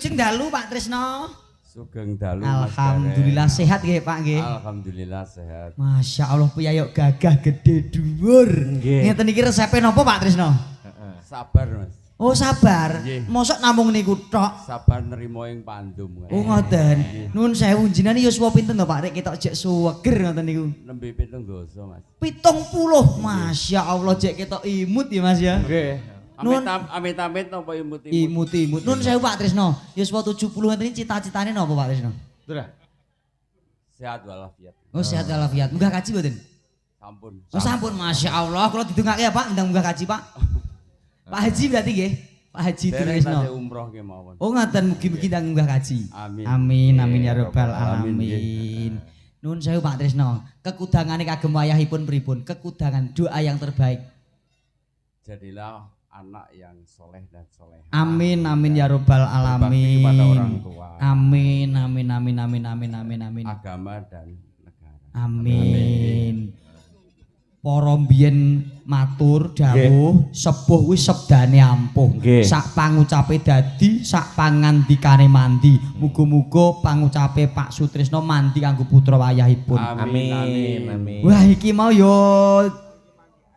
Wilujeng dalu Pak Trisno. Sugeng dalu. Alhamdulillah sehat nggih Pak nggih. Alhamdulillah sehat. Masya Allah piyayok gagah gede dhuwur. Ngeten iki resepe napa Pak Trisno? Sabar Mas. Oh sabar. Mosok namung niku tok. Sabar nerima ing pandum. Oh ngoten. Nuwun sewu jenengan yuswa pinten to Pak rek ketok jek suweger ngoten niku. Nembe 7 dosa Mas. 70. Masya Allah jek ketok imut ya Mas ya. Nggih. Amit-amit napa imut-imut. Imut-imut. Nuwun sewu Pak Trisno. Yuswa 70 ngeten iki cita-citane napa Pak Trisno? Sudah. Sehat walafiat. Oh sehat walafiat. Munggah kaji mboten? Sampun. Oh sampun Masya Allah. Kula didongake ya Pak ndang munggah kaji Pak. Pak Haji berarti nggih. Pak Haji Trisno. Umroh nggih mawon. Oh ngaten mugi-mugi ndang munggah kaji. Amin. Amin amin ya rabbal Amin, alamin. Nuwun sewu Pak Trisno. Kekudangane kagem wayahipun pripun? Kekudangan doa yang terbaik. Jadilah anak yang soleh dan soleha. Amin amin ya rabbal alamin. Kepada orang tua. Amin amin amin amin amin amin amin. Agama dan negara. Amin. Para mbiyen matur dawuh sepuh kuwi sebdane ampuh. Sak pangucape dadi, sak pangandikane mandi. Muga-muga pangucape Pak Sutrisno mandi kanggo putra wayahipun. Amin. Wah iki mau yo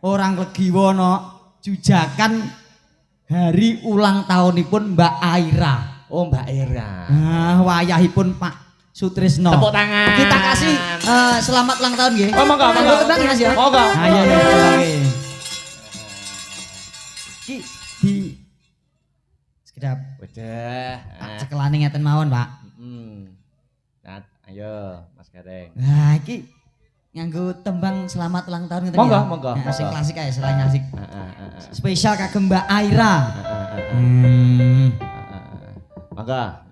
orang Legiwono jujakan hari ulang tahunipun Mbak Aira. Oh Mbak Aira. Nah, wayahipun Pak Sutrisno. Tepuk tangan. Kita kasih selamat ulang tahun nggih. Oh monggo. Tebak Mas ya. Monggo. Ayo ya. Ki di sekedap. Udah. Cekelane ngeten mawon, Pak. Nah, ayo Mas Gareng. Nah, iki nganggo tembang selamat ulang tahun ngeten Monggo, ya. monggo. Nah, sing klasik ae selain asik. Spesial Spesial kagem Mbak Aira. Monggo.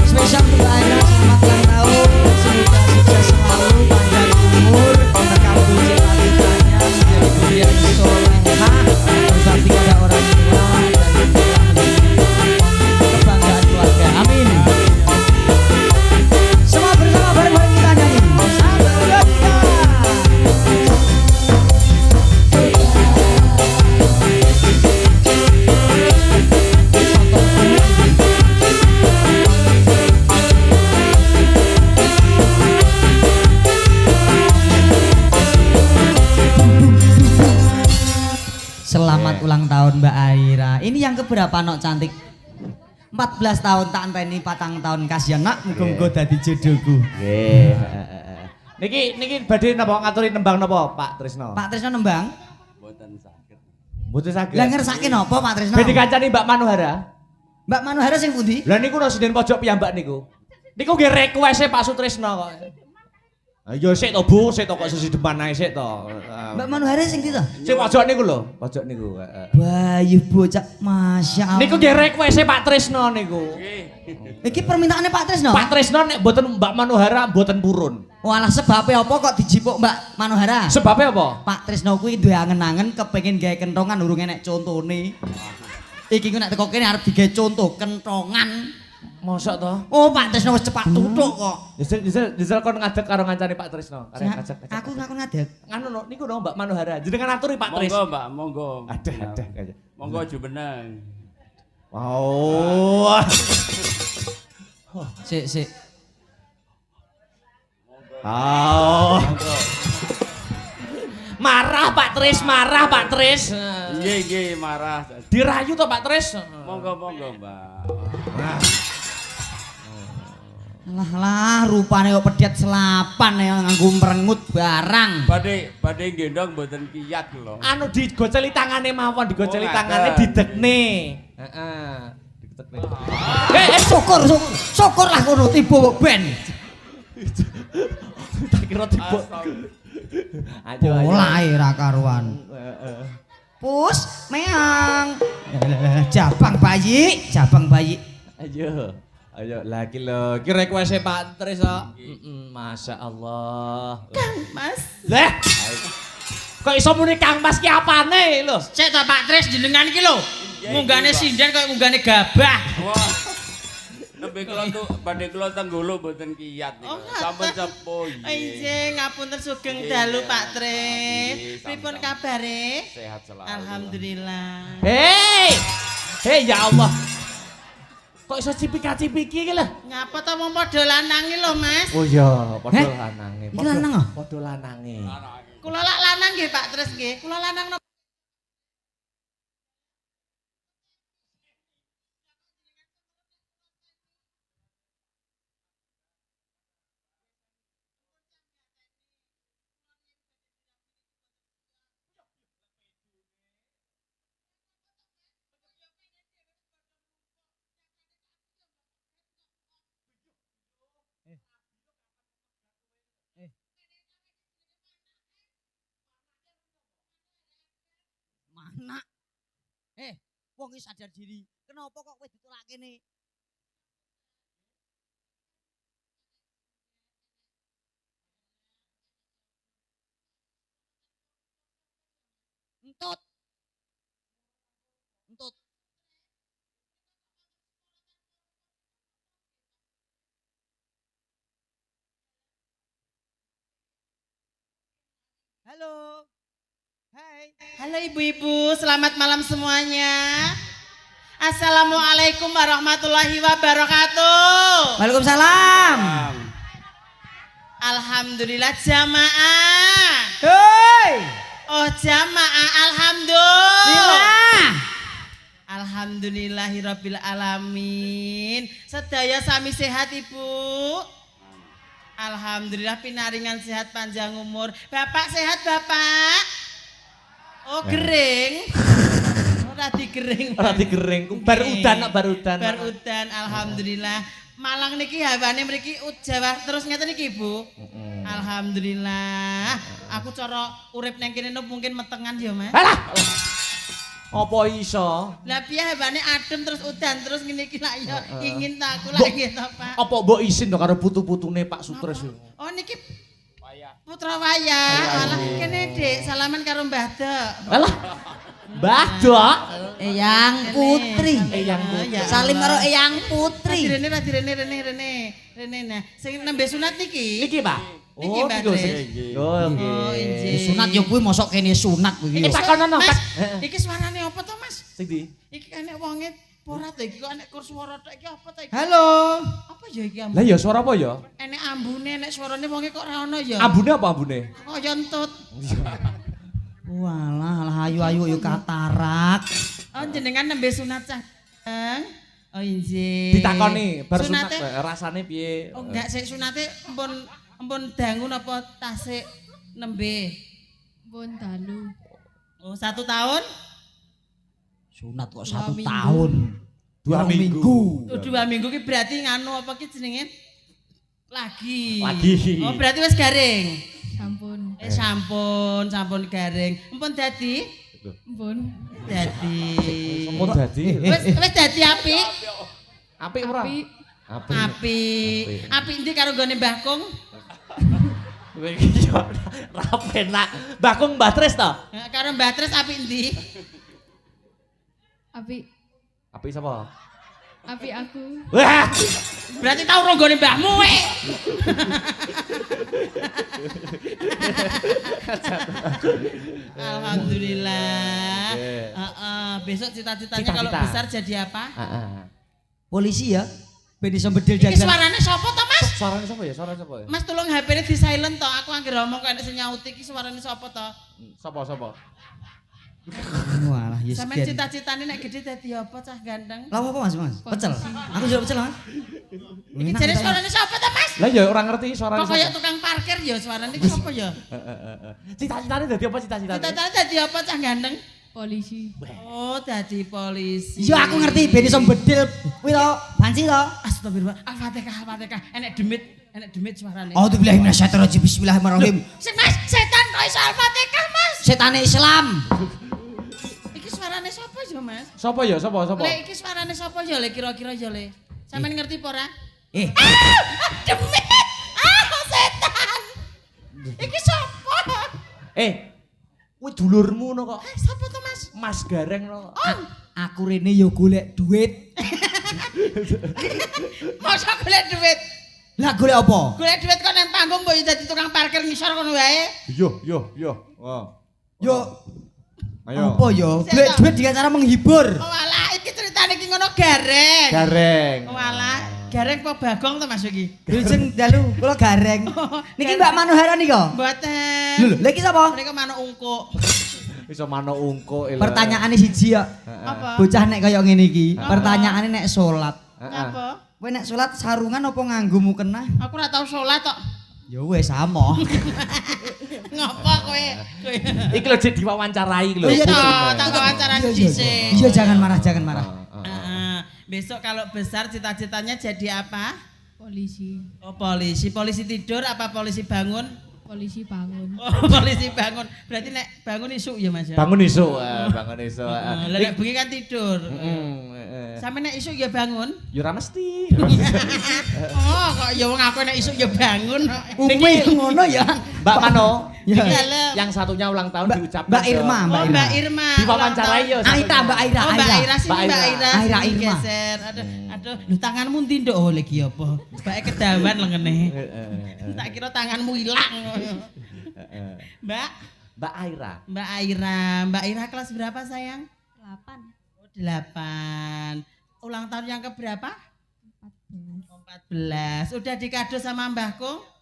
Spesial untuk Mbak Aira selamat ulang tahun. Semoga sukses selalu, panjang umur, terkabul cita-citanya menjadi putri yang solehah, berbakti kepada orang tua dan telah menjadi kebanggaan keluarga. Amin. Semua bersama bareng-bareng kita nyanyi. 1, 2, 3. Selamat ulang tahun Mbak Aira. Ini yang keberapa nok cantik? 14 tahun tak enteni 4 tahun kasihan nak muga-muga dadi jodohku. Nggih. Niki badhe napa ngaturi nembang napa Pak Trisno? Pak Trisno nembang? Mboten saged. Mboten saged. Lah ngersake napa Pak Trisno? Ben dikancani Mbak Manuhara. Mbak Manuhara sing pundi? Lah niku residen pojok piyambak niku. Niku nggih request Pak Sutrisno kok. Ayo sik to Bu, sik to kok sisi depan ae sik to. Mbak Manuhara sing ndi to? Sing pojok niku lho, pojok niku. Bayu bocah Masya Allah. Niku nggih request Pak Trisno niku. Iki permintaannya Pak Trisno? Pak Trisno nek mboten Mbak Manuhara mboten purun. Walah sebabnya apa kok dijipuk Mbak Manuhara? Sebabnya apa? Pak Trisno kuwi duwe angen-angen kepengin gawe kentongan urung enek contone. Iki ku nek teko kene arep digawe contoh kentongan. Mosok to? Oh Pak Trisno wis cepat tutuk kok. Disel kon ngadeg karo ngancani Pak Trisno. Ngajak. Aku ngadeg. Nganu no, niku dong Mbak Manuhara. Jenengan aturi Pak Tris. Monggo Mbak, monggo. Ada. Monggo aja benang. Wow. Sik. Oh. Marah Pak Tris. Nggih, marah. Dirayu to Pak Tris. Monggo Mbak. Lah rupane kok pedet selapan ya nganggo merengut barang. Badhe gendong mboten kiyat lho. Anu digoceli tangane mawon, digoceli Oh, tangane ngaten. didekne. Heeh. Didekne. Syukur lah kono tiba ben. Tak kira tiba. Ayo. Polahe ra karuan. Pus, meang. Jabang bayi. Ayo lagi lo. Ki request Pak Tris kok. Masya Allah. Kang Mas. Lah. Kok iso muni Kang Mas ki apane lho? Sik to Pak Tris jenengan iki lho. Munggane sinden kaya munggane gabah. Wah. badhe kula tenggulu mboten kiyat niku. Sampun sepuh. Injih, ngapunten sugeng dalu Pak Tri. Pripun kabare? Sehat selalu. Alhamdulillah. Hei! Hei ya Allah. Kok iso cipika-cipiki iki lho? Ngapa ta wong padha lanange lho, Mas? Oh iya, padha lanange. Iki lanang ah? Padha lanange. Kula lak lanang nggih Pak Tris nggih. Kula lanang napa? Mana? Wong iki sadar diri. Kenapa kok kowe ditolak kene? Entut. Entut. Halo. Hai. Halo ibu-ibu, selamat malam semuanya. Assalamualaikum warahmatullahi wabarakatuh. Waalaikumsalam. Alhamdulillah jamaah. Hei. Oh jamaah, alhamdulillah. Lila. Alhamdulillahirabbil alamin. Sedaya sami sehat ibu. Alhamdulillah pinaringan sehat panjang umur. Bapak sehat bapak? Oh gering. Ora digering. Ora digering, bar udan kok bar udan. Bar udan, alhamdulillah. Malang niki hawane mriki Jawa terus ngeten iki Bu. Alhamdulillah. Aku cara urip nang kene mungkin metengan ya Mas. Alah. Apa iso? Lah piye hawane adem terus udan terus ngene iki lak ya ingin tak aku lak nggih to Pak. Apa mbok isin to karo putu-putune Pak Sutris? Oh niki Putra Wayah. Alah kene Dik, salaman karo Mbah Dok. Alah. Mbah Dok. Eyang Putri. Eyang Putri. Ya Salim karo Allah. Eyang Putri. Rene nah. Sing nembe sunat niki. Iki, Pak. Niki, Oh, Mbak iki lho, Tris. sing- Oh, nggih. Oh, injih. Sunat yo kuwi mosok kene sunat kuwi Iki yo. takonono, Mas, Pak. iki suarane apa to, Mas? Sing ndi? Iki enek wonge ora to iki kok enek kur swara tok iki apa to iki? Halo. Apa ya iki Lah ya suara apa ya? Enek ambune, enek suarane wonge kok ora ono ya. Ambune apa ambune? Kaya entut. Walah, lah ayu-ayu yo katarak. Oh jenengan nembe sunat cah. Oh injih. Ditakoni bar sunat Sunate- rasane piye? Oh enggak sik sunate empun dangu napa tasik nembe. Pun dalu. Oh 1 tahun? Sunat kok 1 2 minggu. tahun. 2 minggu. Oh 2 minggu ki berarti nganu apa ki jenenge? Lagi. Lagi. Oh berarti wis garing. Sampun. Sampun garing. Empun dadi? Pun. Dadi. Sampun dadi. Wis dadi apik. Apik ora? Api. Apik. Apik. Apik ndi karo gone Mbah Kung? Kowe iki yo ra penak. Mbah Kung Mbah Tris to? Karo Mbah Tris apik ndi? Api. Apik sapa? Api aku. Wah. Berarti tau ronggone mbahmu wek. Alhamdulillah. Heeh, besok cita-citanya kalau Cita-cita. besar jadi apa? Heeh. Polisi ya. Ben iso bedil Iki jajan. suarane sapa to, Mas? Suarane sapa ya? Suarane sapa ya? Mas tolong HP-ne di silent to. Aku anggere ngomong kok enek sing nyauti iki suarane sapa to? Sapa? Walah, yes. Sampeyan cita-citane nek gede dadi apa cah ganteng? Lah apa Mas? Pecel. Aku juga pecel, Mas. Iki jare suarane sapa to, Mas? Lah ya ora ngerti suarane Kok kaya sapa. tukang parkir ya suarane iki sapa ya? Cita-citane dadi apa cita-citane? Cita-citane dadi apa cah ganteng? Polisi. Oh, dadi polisi. Iya aku ngerti ben iso bedil kuwi to. Banci to. Astagfirullah. Al-Fatihah. Enek demit suarane. A'udzubillahi minasyaitonirrajim. Bismillahirrahmanirrahim. Sing Mas, setan kok iso Al-Fatihah, Mas? Setane Islam. Iki suarane sapa ya, Mas? Sapa ya? Sapa? Lek iki suarane sapa ya le kira-kira ya le? Sampeyan ngerti apa ora? Demit. Setan. Iki sapa? Kuwi dulurmu no kok. Sapa to, Mas? Mas Gareng no. Aku rene yo golek duit. Masa golek duit. Lah golek apa? Golek duit kok nang panggung mbok dadi tukang parkir ngisor kono wae. Yo. Oh. Yo. Ayo. Apa yo? Golek duit dengan cara menghibur. Oh alah iki ceritane iki ngono gareng. Gareng. Oh alah, gareng apa bagong to Mas iki? Lho sing dalu kula gareng. Niki Mbak Manohara nika. Mboten. Lho, lha iki sapa? Menika manuk ungkuk. Iso manuk ungkuk. Pertanyaane siji ya. Apa? Bocah nek kaya ngene iki, pertanyaane nek salat. Apa? Kowe nek salat sarungan apa nganggo mukena? Aku ora tau salat kok. Ya wis sama. Ngapa kowe? Iki lho Dik diwawancarai iki lho. Iya, Tak wawancara Iya, dhisik. Iya jangan marah, jangan marah. Heeh. Besok kalau besar cita-citanya jadi apa? Polisi. Oh polisi. Polisi tidur apa polisi bangun? Polisi bangun. Oh polisi bangun. Berarti nek bangun isuk ya Mas ya? Bangun isuk, bangun isuk. Lah nek bengi kan tidur. Heeh. Sampe nek isuk ya bangun? Ya ora mesti. Oh kok ya wong aku nek isuk ya bangun. Niki ngono ya. Mbak Mano, Ya. yang satunya ulang tahun diucapkan. Mbak Irma, Oh Mbak Irma. Diwawancarai ya. Aira, Mbak Aira, Oh Mbak Aira. Ira sini Mbak Ira. Aira sini Irma. geser. Aduh, lu tanganmu ndi nduk oh lagi apa? Mbak kedawan lengene. Tak kira tanganmu hilang. Mbak, Mbak Aira. Mbak Ira kelas berapa sayang? 8. Oh 8. Ulang tahun yang keberapa? 14. Oh, 14. Udah dikado sama Mbahku?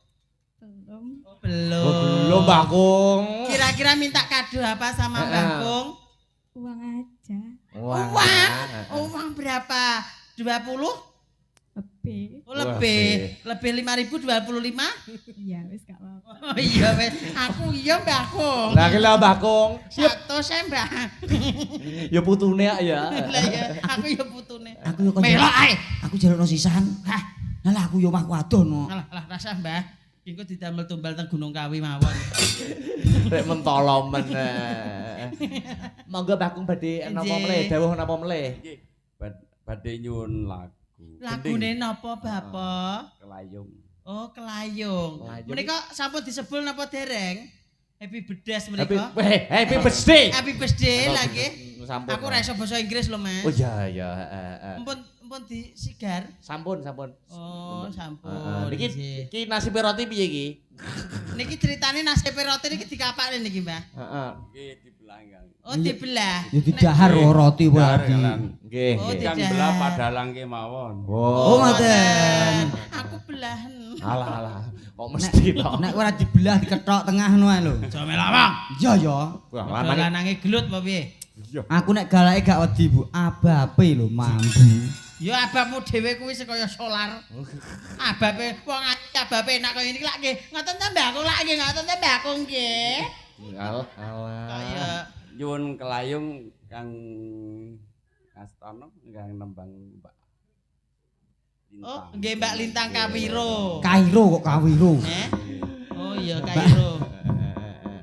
Belum. Oh, belum. Oh, belum Mbak Kung. Kira-kira minta kado apa sama Mbah Kung? Uang aja. Uang berapa? 20? Lebih. Oh, lebih. Lebih 5.000 25? Iya, wis gak apa-apa. Oh iya wes. Aku iya Mbah Kung. Lah ki lho Mbak Kung. Satu saya Mbah. Ya putune ya. Lah ya, aku ya putune. Aku yo kon. Melok ae. Aku jalukno sisan. Hah, Lah aku yo mah wadono. alah rasa Mbah. Iku didamel tumbal teng Gunung Kawi mawon. Rek mentolo men. Monggo Mbak Kung badhe napa Nggih. meleh, dawuh napa meleh. Nggih. Badhe nyuwun lagu. Lagune napa Bapak? Kelayung. Oh, kelayung. Kelayung. Menika sampun disebul napa dereng? Happy Bedas Happy menika. happy birthday. Happy birthday lagi. Sampun. Aku ora iso basa Inggris lho, Mas. Oh iya ya, Empun disigar. Sampun. Oh, sampun. Niki Nggih. iki nasibe roti piye iki? Niki ceritane nasib roti niki dikapakne niki, Mbah. Heeh. Nggih dibelanggang. Oh, dibelah. Yo didahar roti wae Dar, lagi. kan. Nggih. Oh, nggih. Kan tidak. belah padalang ke mawon. Oh, ngoten. Aku belahan. Alah. Kok mesti to? Nek ora dibelah diketok tengah ngono ae lho. Aja melawang. Iya ya. Wah, Lanang lanang. lanange gelut apa piye? Aku nek galake gak wedi, Bu. Abape lho mambu. Ya ababmu dhewe kuwi sekaya solar. Ababe wong ababe enak kaya iki lak nggih. Ngoten ta Mbah, aku lak nggih ngoten ta Mbah, aku nggih. Alah. Kaya Nyuwun kelayung Kang Astono kang nembang Mbak Lintang. Oh, nggih Mbak Lintang Kawiro. Kairo kok Kawiro. Eh? Oh iya Kairo.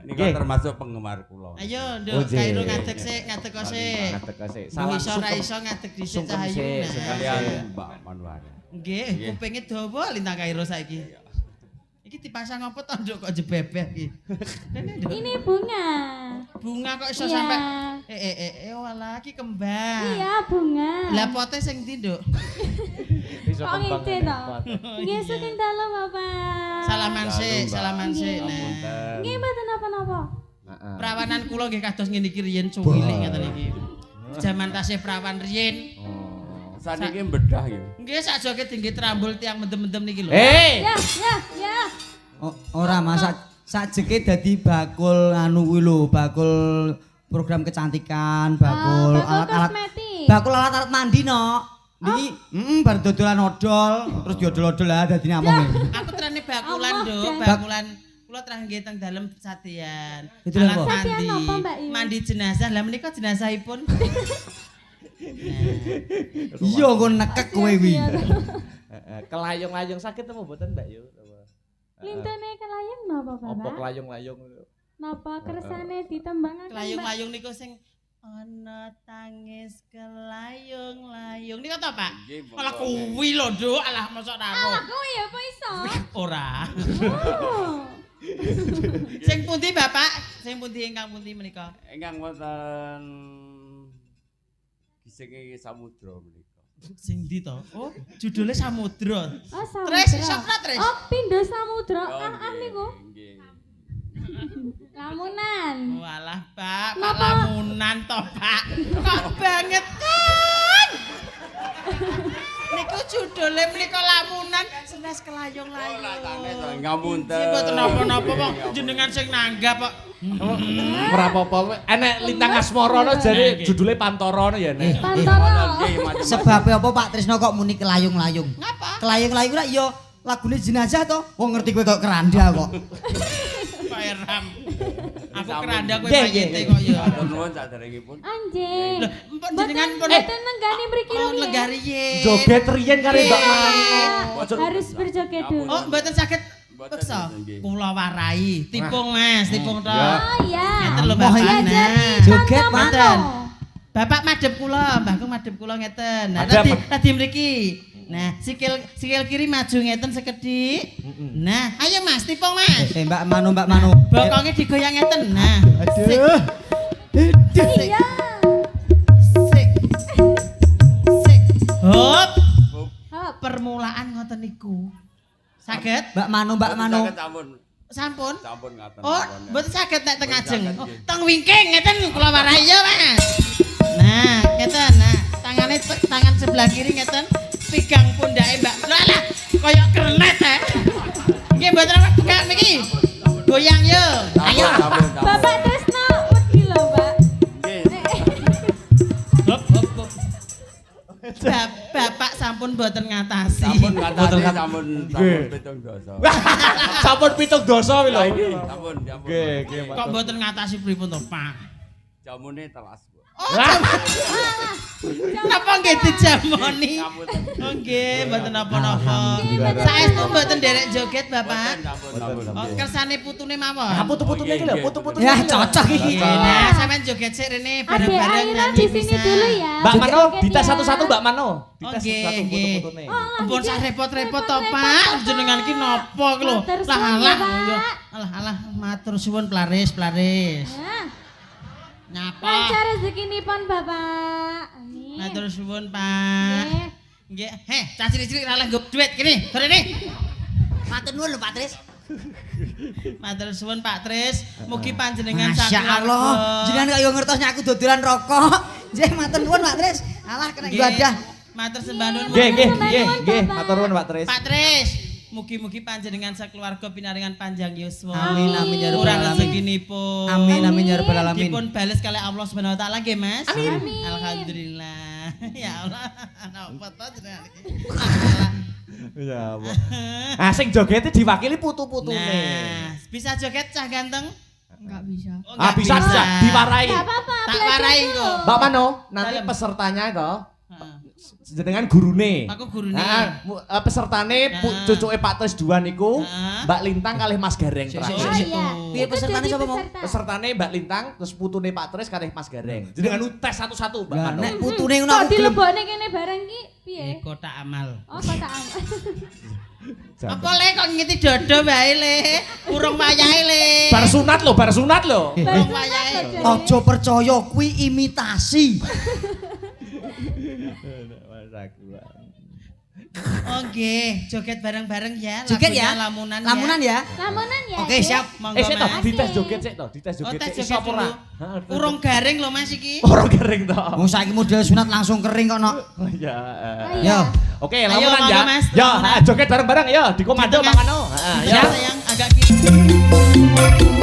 Niku termasuk penggemar kula. Ayo, Oh, Nduk, nggih. Kairo ngadeg sik, ngadeg kok sik. Ngadeg sik. Salam iso ra sungkem. iso ngadeg dhisik Sungkem cahayu. sik, Nah. Sekalian Mbak Manwar. Nggih, kupinge dawa Lintang Kairo saiki. Iki dipasang apa to Nduk kok jebebeh iki? Rene, Nduk. Ini bunga. Bunga kok iso Iya. sampe walah iki kembang. Iya, bunga. Lah pote sing ndi, Nduk? Iso Kok kembang ngece to? Nggih saking dalu, Bapak. Salaman sik, salaman sik. Nah. Ngapunten. Nggih mboten napa-napa. Heeh. Perawanan kula nggih kados ngene iki riyen cuwilik ngeten iki. Zaman tasih perawan riyen. Saniki bedah ya. Nggih sak joget tinggi trambul tiang mendem-mendem niki lho. Hei. Ya. Ora masak sajeke dadi bakul anu kuwi lho, bakul program kecantikan, bakul bakul alat-alat kosmetik. bakul alat-alat mandi no. Niki bar dodolan odol, terus diodol-odol lah dadi namung. Aku terane bakulan, Allah, Nduk, Dan. bakulan. Kula terang nggih teng dalem sadean. Itu Alat apa? mandi. Sadean apa, Mbak Yu? Mandi jenazah. Lah menika jenazahipun. Iya kok nekek kowe kuwi. Kelayung-layung sakit apa mboten Mbak Yu? Lintene kelayang napa, Apa Bapak? kelayung-layung? Napa kersane ditembangaken, Mbak? Layung-layung niku sing ana tangis kelayung-layung. Niku ta, Pak? Nggih, monggo. Malah kuwi lho, Nduk. Alah mosok ra ro. Aku ya apa iso? Ora. Oh. Sing pundi, Bapak? Sing pundi ingkang pundi menika? Ingkang wonten gisinge samudra menika. Sing ndi to? Oh, judulnya Samudra. Oh, samudra. Tres, sopra tres. Oh, Pindo Samudra. Niku. Nggih. Lamunan. Walah, Pak, Pak Napa? lamunan to, Pak. Kok banget kan? Niku judulnya menika lamunan, senes kelayong-layong. Ngapunten. Sing mboten napa-napa kok jenengan sing nanggap kok. Ora apa-apa. Enek lintang asmara no jare judule Pantara no ya nek. Pantara. Nggih, macam-macam. Sebabnya apa Pak Trisno kok muni kelayung-layung? Ngapa? Kelayung-layung lah ya lagune jenazah to. Wong ngerti kowe kok keranda kok. Pak Erham. Aku keranda kowe Nggih, payete nggih. kok ya. Matur nuwun saderengipun. Anjing. Lho, mbok jenengan pun Mboten nenggani mriki oh lho. negari ye. Joget riyen kare Mbak Mano. Harus berjoget dulu. Oh, mboten saged Mboten, peksa. nggih. Kula warai, tipung Mas, tipung to. Oh iya. Ngeten lho Moh, Bapak. iya, Nah. Joget, Tante Mboten. Mano. Bapak madhep kula, mbahku madhep kula ngeten. Nah, Madhep. tadi mriki. Nah, sikil kiri maju ngeten sekedhik. Nah, ayo Mas, tipung Mas. Mbak Mano, Mbak Mano. Bokongnya digoyang ngeten. Nah. Aduh. Iya. Sik. Sik. Hop. Hop. Permulaan ngoten niku. Saged? Mbak Mano, Mbak Mano. Saged sampun. Sampun? Sampun ngaten. Oh, mawon. mboten saged nek teng Mboten ajeng. saged, Oh, nggih. teng wingking ngeten kula warai ya, Mas. Nah, ngeten. Nah, tangan sebelah kiri ngeten pegang pundake Mbak. Lah, kaya kernet ha. Nggih mboten apa Kak niki. Goyang yo. Ayo. Sampun, sampun. Bapak Tresno wedi lho, Mbak. Nggih. Hop hop hop. Bapak sampun mboten ngatasi. Sampun ngatasi ngat- sampun Nggih. pitung dosa. Sampun 7 dosa wi lho. Sampun, sampun. Nggih, nggih. Kok mboten ngatasi pripun to, Pak? Jamune telas. Bu. Napa nggih dijamoni? Ngapunten. Oh nggih, mboten napa-napa. Alhamdulillah. Saestu mboten derek joget, Bapak. Sampun, sampun. Oh, kersane putune mawon. Ha putu-putune iki lho, Nggih, putu-putune. Ya iki lho. cocok iki. Nggih, nah sampean joget sik rene Adek bareng-bareng Aira nyanyi di sini bisa. dulu ya. Mbak Mano, Joget dites ya. satu-satu Mbak Mano. Oh, Dites nggih, satu nggih. putu-putune. Ampun sak repot-repot to, Repot-repot, Pak. Pak. Jenengan iki napa iki lho? Matur Lah suwun, alah. Pak. Alah matur suwun plaris. Nah, Nyapa? lancar rezekinipun Bapak. Amin. Matur suwun, Pak. Nggih. Nggih, heh, cah cilik-cilik ra oleh nggo duit kene. Sore ne. Matur nuwun lho Pak Tris. Matur suwun Pak Tris, mugi panjenengan Masya Allah. Jenengan kok yo ngertos nek aku dodolan rokok. Nggih matur nuwun Pak Tris. Alah kena ibadah. Matur sembah nuwun. Nggih, nggih, Sembah nggih, nuwun, nggih. Bapak. Matur nuwun Pak Tris. Pak Tris, mugi-mugi panjenengan sakeluarga pinaringan panjang yuswa. Amin amin ya rabbal Murah alamin. rezekinipun. Amin amin ya rabbal alamin. Dipun bales kali Allah Subhanahu wa taala nggih, Mas. Amin. Alhamdulillah. Ya Allah, napa to jenengan iki? Alah. Ya apa. Ah sing jogete diwakili putu-putune. Nah, bisa joget cah ganteng? Enggak bisa. Oh, Ah nggak bisa diwarai. Enggak apa-apa. Tak belajar warai dulu. kok. Mbak Mano, nanti Dalem. pesertanya itu Heeh. jenengan gurune. Aku gurune. Pesertane Heeh. cucuke Pak Tris 2 niku Heeh. Mbak Lintang kalih Mas Gareng Sik, terakhir. sik, Oh sik. iya. Piye Itu pesertane jadi sapa mau? peserta. Pesertane Mbak Lintang terus putune Pak Tris kalih Mas Gareng. Jenengan tes satu-satu Mbak Lah Mano. nek putune ngono Kok aku gelem. dilebokne kene bareng ki piye? Kotak amal. Oh, kotakan. Apa le kok ngiti dodo wae le? Urung wayahe le. Bar sunat lho, bar sunat lho. Urung wayahe. Aja percaya kuwi imitasi. Oh nggih, joget bareng-bareng ya. Joget Lagunya ya. Lamunan, Lamunan ya. Lamunan ya. Oke, Dek? siap. Monggo Sik to, Mas. dites joget sik to, dites Oh, joget. tes Iso joget apa ora? dulu. Urung garing lho Mas iki. Ora garing to. Wong saiki model sunat langsung kering kok no. Ya. Oh, Yo. iya. Oke, Ayo, lamunan monggo, ya. Mas, Yo, lamunan. joget bareng-bareng yo, di komando Gitu, Pak Mas. Mano. Heeh, Ya ya. sayang agak kiri.